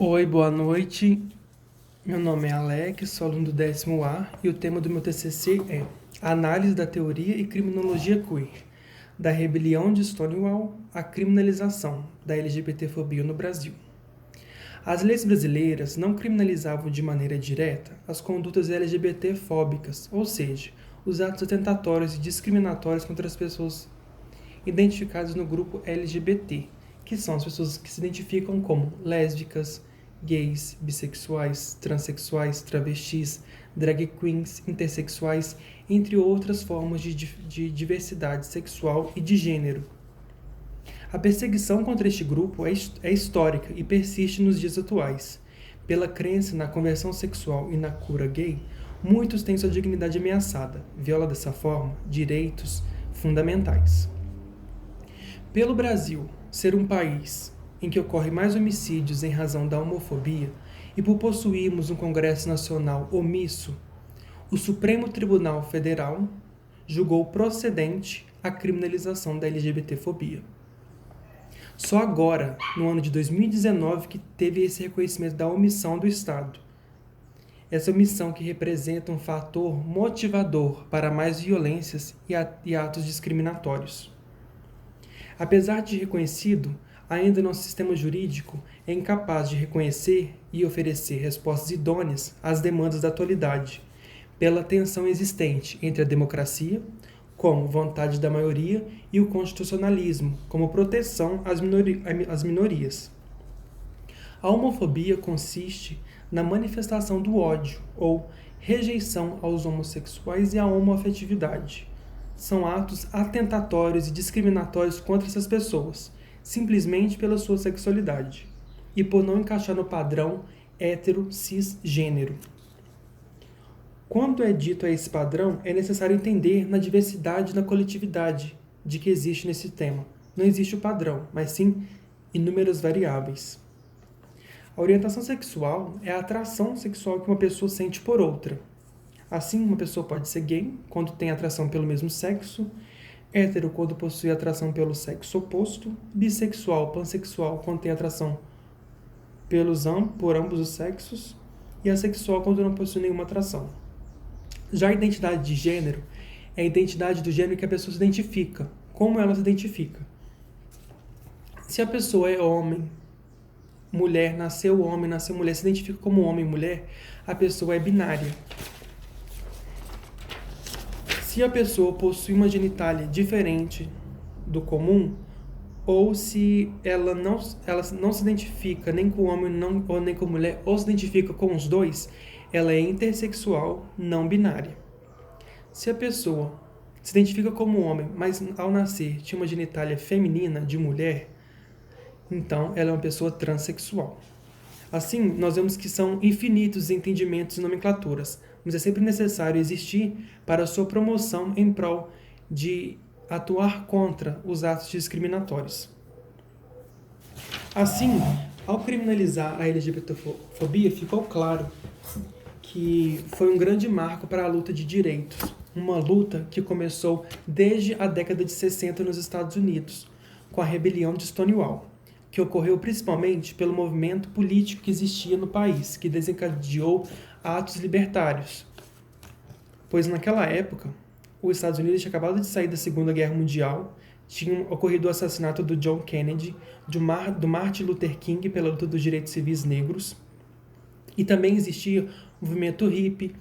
Oi, boa noite. Meu nome é Alex, sou aluno do 10º A e o tema do meu TCC é Análise da Teoria e Criminologia Queer, da rebelião de Stonewall à criminalização da LGBTfobia no Brasil. As leis brasileiras não criminalizavam de maneira direta as condutas LGBT-fóbicas, ou seja, os atos atentatórios e discriminatórios contra as pessoas identificadas no grupo LGBT, que são as pessoas que se identificam como lésbicas, gays, bissexuais, transexuais, travestis, drag queens, intersexuais, entre outras formas de diversidade sexual e de gênero. A perseguição contra este grupo é histórica e persiste nos dias atuais. Pela crença na conversão sexual e na cura gay, muitos têm sua dignidade ameaçada, viola dessa forma direitos fundamentais. Pelo Brasil ser um país em que ocorre mais homicídios em razão da homofobia e por possuirmos um Congresso Nacional omisso, o Supremo Tribunal Federal julgou procedente a criminalização da LGBTfobia. Só agora, no ano de 2019, que teve esse reconhecimento da omissão do Estado. Essa omissão que representa um fator motivador para mais violências e atos discriminatórios. Apesar de reconhecido, ainda nosso sistema jurídico é incapaz de reconhecer e oferecer respostas idôneas às demandas da atualidade, pela tensão existente entre a democracia, como vontade da maioria, e o constitucionalismo, como proteção às minorias. A homofobia consiste na manifestação do ódio ou rejeição aos homossexuais e à homoafetividade. São atos atentatórios e discriminatórios contra essas pessoas, simplesmente pela sua sexualidade, e por não encaixar no padrão hétero-cisgênero. Quando é dito a esse padrão, é necessário entender na diversidade e na coletividade de que existe nesse tema. Não existe o padrão, mas sim inúmeras variáveis. A orientação sexual é a atração sexual que uma pessoa sente por outra. Assim, uma pessoa pode ser gay quando tem atração pelo mesmo sexo, hétero quando possui atração pelo sexo oposto, bissexual, pansexual quando tem atração por ambos os sexos, e assexual quando não possui nenhuma atração. Já a identidade de gênero é a identidade do gênero que a pessoa se identifica, como ela se identifica. Se a pessoa é homem, mulher, nasceu mulher, se identifica como homem e mulher, a pessoa é binária. Se a pessoa possui uma genitália diferente do comum, ou se ela não se identifica nem com homem ou nem com mulher, ou se identifica com os dois, ela é intersexual não binária. Se a pessoa se identifica como homem, mas ao nascer tinha uma genitália feminina, de mulher, então ela é uma pessoa transexual. Assim, nós vemos que são infinitos entendimentos e nomenclaturas, mas é sempre necessário existir para a sua promoção em prol de atuar contra os atos discriminatórios. Assim, ao criminalizar a LGBTfobia, ficou claro que foi um grande marco para a luta de direitos, uma luta que começou desde a década de 60 nos Estados Unidos, com a rebelião de Stonewall, que ocorreu principalmente pelo movimento político que existia no país, que desencadeou atos libertários. Pois naquela época, os Estados Unidos tinha acabado de sair da Segunda Guerra Mundial, tinha ocorrido o assassinato do John Kennedy, do Martin Luther King pela luta dos direitos civis negros, e também existia o movimento hippie,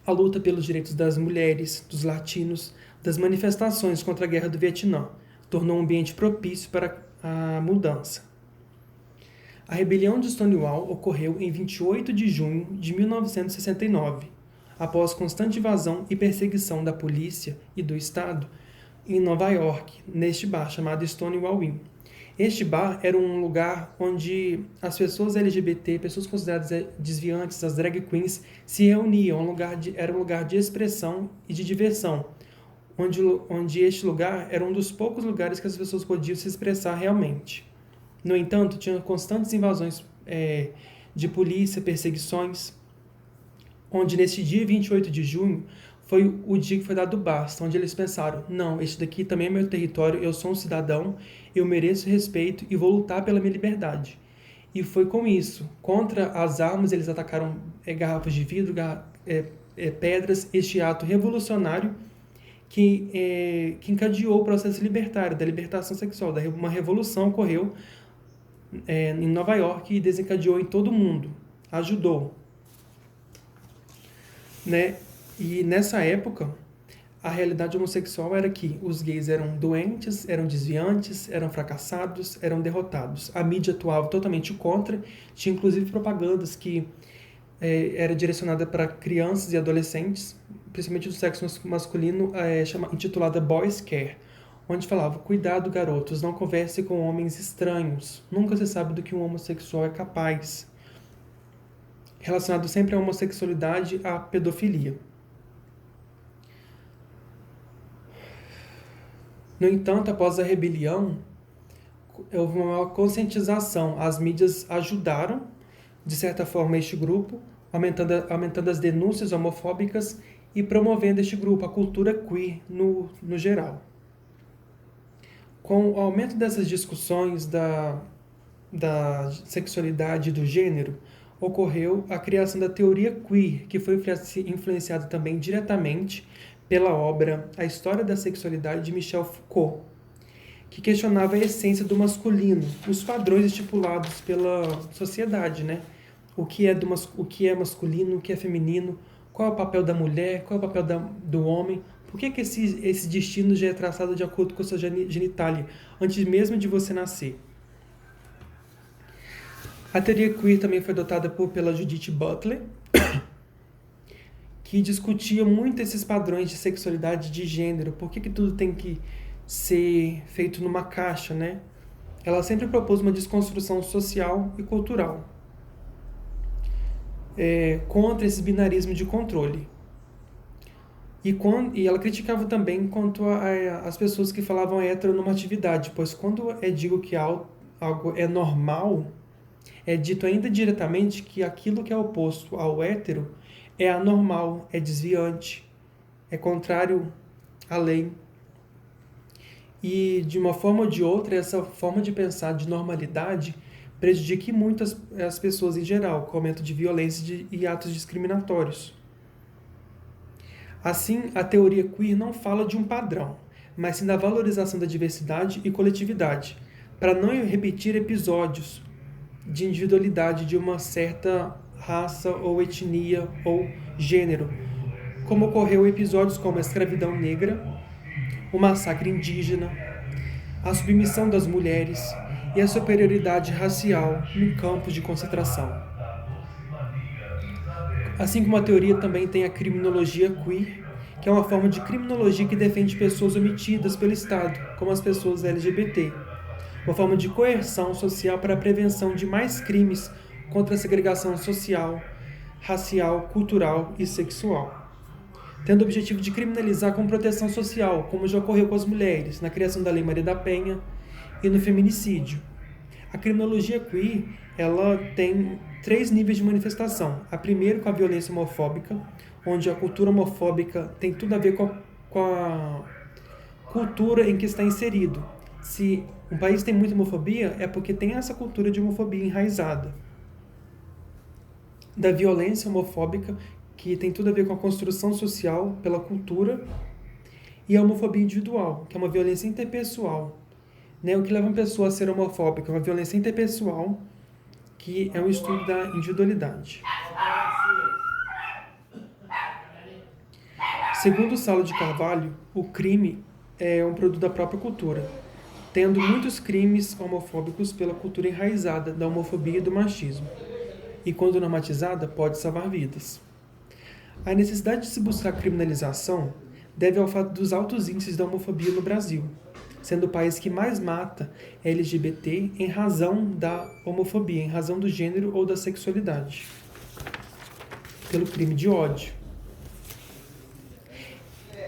a luta pelos direitos das mulheres, dos latinos, das manifestações contra a Guerra do Vietnã, tornou um ambiente propício para a mudança. A rebelião de Stonewall ocorreu em 28 de junho de 1969, após constante invasão e perseguição da polícia e do Estado em Nova York, neste bar chamado Stonewall Inn. Este bar era um lugar onde as pessoas LGBT, pessoas consideradas desviantes, as drag queens, se reuniam. Era um lugar de expressão e de diversão, onde este lugar era um dos poucos lugares que as pessoas podiam se expressar realmente. No entanto, tinha constantes invasões de polícia, perseguições, onde nesse dia 28 de junho foi o dia que foi dado basta, onde eles pensaram, não, este daqui também é meu território, eu sou um cidadão, eu mereço respeito e vou lutar pela minha liberdade. E foi com isso. Contra as armas, eles atacaram garrafas de vidro, pedras. Este ato revolucionário que encadeou o processo libertário, da libertação sexual. Uma revolução ocorreu em Nova York e desencadeou em todo o mundo. Ajudou. Né? E nessa época, a realidade homossexual era que os gays eram doentes, eram desviantes, eram fracassados, eram derrotados. A mídia atuava totalmente contra, tinha inclusive propagandas que era direcionada para crianças e adolescentes, principalmente do sexo masculino, intitulada Boys Care, onde falava: cuidado, garotos, não converse com homens estranhos, nunca se sabe do que um homossexual é capaz. Relacionado sempre à homossexualidade, à pedofilia. No entanto, após a rebelião, houve uma maior conscientização. As mídias ajudaram, de certa forma, este grupo, aumentando as denúncias homofóbicas e promovendo este grupo, a cultura queer no geral. Com o aumento dessas discussões da sexualidade e do gênero, ocorreu a criação da teoria queer, que foi influenciada também diretamente pela obra A História da Sexualidade de Michel Foucault, que questionava a essência do masculino, os padrões estipulados pela sociedade, né? O que é masculino, o que é feminino, qual é o papel da mulher, qual é o papel do homem, por que esse destino já é traçado de acordo com a sua genitália, antes mesmo de você nascer. A teoria queer também foi adotada pela Judith Butler, que discutia muito esses padrões de sexualidade, de gênero, por que tudo tem que ser feito numa caixa, né? Ela sempre propôs uma desconstrução social e cultural contra esse binarismo de controle. E ela criticava também quanto às pessoas que falavam heteronormatividade, pois quando digo que algo é normal, é dito ainda diretamente que aquilo que é oposto ao hétero é anormal, é desviante, é contrário à lei. E, de uma forma ou de outra, essa forma de pensar de normalidade prejudica muito as pessoas em geral, com o aumento de violência e atos discriminatórios. Assim, a teoria queer não fala de um padrão, mas sim da valorização da diversidade e coletividade, para não repetir episódios de individualidade de uma certa raça ou etnia ou gênero, como ocorreu em episódios como a escravidão negra, o massacre indígena, a submissão das mulheres e a superioridade racial em campos de concentração. Assim como a teoria também tem a criminologia queer, que é uma forma de criminologia que defende pessoas omitidas pelo Estado, como as pessoas LGBT, uma forma de coerção social para a prevenção de mais crimes contra a segregação social, racial, cultural e sexual, tendo o objetivo de criminalizar com proteção social, como já ocorreu com as mulheres, na criação da Lei Maria da Penha e no feminicídio. A criminologia queer, ela tem 3 níveis de manifestação. A primeira, com a violência homofóbica, onde a cultura homofóbica tem tudo a ver com a cultura em que está inserido. Se um país tem muita homofobia, é porque tem essa cultura de homofobia enraizada. Da violência homofóbica, que tem tudo a ver com a construção social pela cultura, e a homofobia individual, que é uma violência interpessoal. O que leva uma pessoa a ser homofóbica é uma violência interpessoal, que é um estudo da individualidade. Segundo Saulo de Carvalho, o crime é um produto da própria cultura, tendo muitos crimes homofóbicos pela cultura enraizada da homofobia e do machismo, e quando normatizada, pode salvar vidas. A necessidade de se buscar criminalização deve ao fato dos altos índices da homofobia no Brasil, sendo o país que mais mata LGBT em razão da homofobia, em razão do gênero ou da sexualidade, pelo crime de ódio.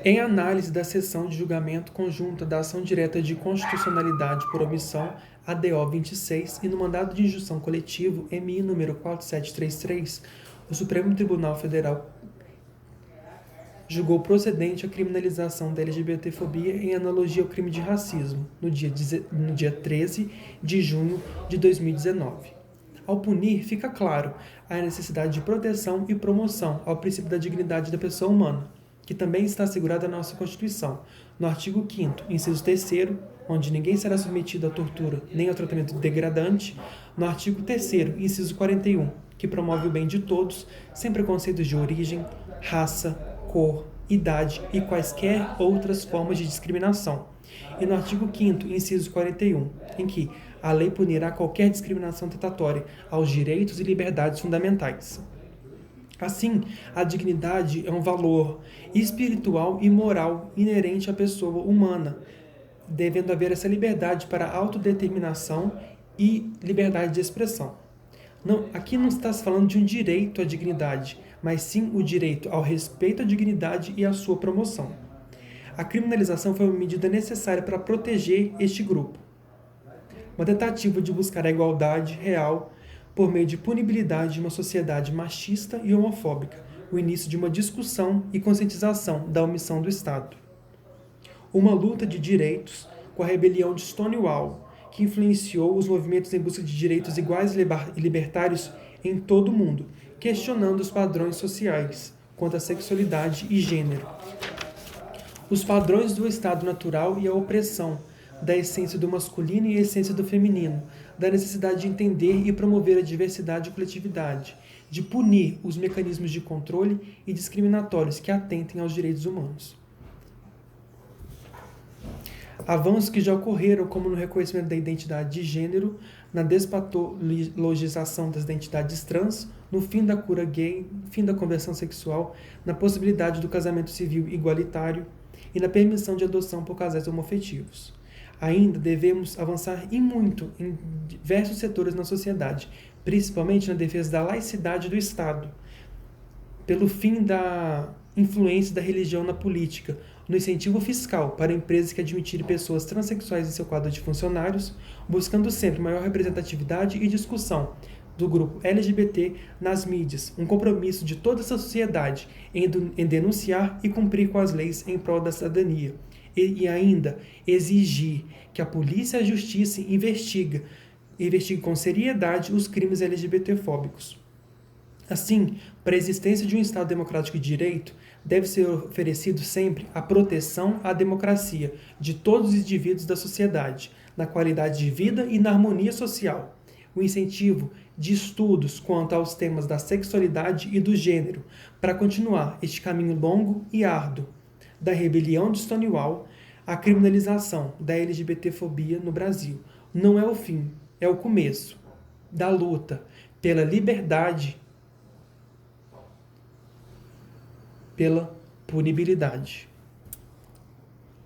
Em análise da seção de julgamento conjunta da ação direta de constitucionalidade por omissão, ADO 26, e no mandado de injunção coletivo, MI número 4733, o Supremo Tribunal Federal julgou procedente a criminalização da LGBTfobia em analogia ao crime de racismo, no dia 13 de junho de 2019. Ao punir, fica claro a necessidade de proteção e promoção ao princípio da dignidade da pessoa humana, que também está assegurada na nossa Constituição, no artigo 5º, inciso 3º, onde ninguém será submetido à tortura nem ao tratamento degradante, no artigo 3º, inciso 41, que promove o bem de todos, sem preconceitos de origem, raça, cor, idade e quaisquer outras formas de discriminação. E no artigo 5º, inciso 41, em que a lei punirá qualquer discriminação tentatória aos direitos e liberdades fundamentais. Assim, a dignidade é um valor espiritual e moral inerente à pessoa humana, devendo haver essa liberdade para autodeterminação e liberdade de expressão. Não, aqui não está se falando de um direito à dignidade, mas sim o direito ao respeito à dignidade e à sua promoção. A criminalização foi uma medida necessária para proteger este grupo. Uma tentativa de buscar a igualdade real por meio de punibilidade de uma sociedade machista e homofóbica, o início de uma discussão e conscientização da omissão do Estado. Uma luta de direitos com a rebelião de Stonewall, que influenciou os movimentos em busca de direitos iguais e libertários em todo o mundo, questionando os padrões sociais quanto à sexualidade e gênero. Os padrões do estado natural e a opressão, da essência do masculino e a essência do feminino, da necessidade de entender e promover a diversidade e coletividade, de punir os mecanismos de controle e discriminatórios que atentem aos direitos humanos. Avanços que já ocorreram, como no reconhecimento da identidade de gênero, na despatologização das identidades trans, no fim da cura gay, fim da conversão sexual, na possibilidade do casamento civil igualitário e na permissão de adoção por casais homoafetivos. Ainda devemos avançar e muito em diversos setores na sociedade, principalmente na defesa da laicidade do Estado, pelo fim da influência da religião na política, no incentivo fiscal para empresas que admitirem pessoas transexuais em seu quadro de funcionários, buscando sempre maior representatividade e discussão do grupo LGBT nas mídias, um compromisso de toda essa sociedade em denunciar e cumprir com as leis em prol da cidadania. E ainda exigir que a polícia e a justiça investigue com seriedade os crimes LGBTfóbicos. Assim, para a existência de um Estado democrático de direito, deve ser oferecido sempre a proteção à democracia de todos os indivíduos da sociedade, na qualidade de vida e na harmonia social. O incentivo de estudos quanto aos temas da sexualidade e do gênero, para continuar este caminho longo e árduo, da rebelião de Stonewall à criminalização da LGBTfobia no Brasil. Não é o fim, é o começo da luta pela liberdade, pela punibilidade.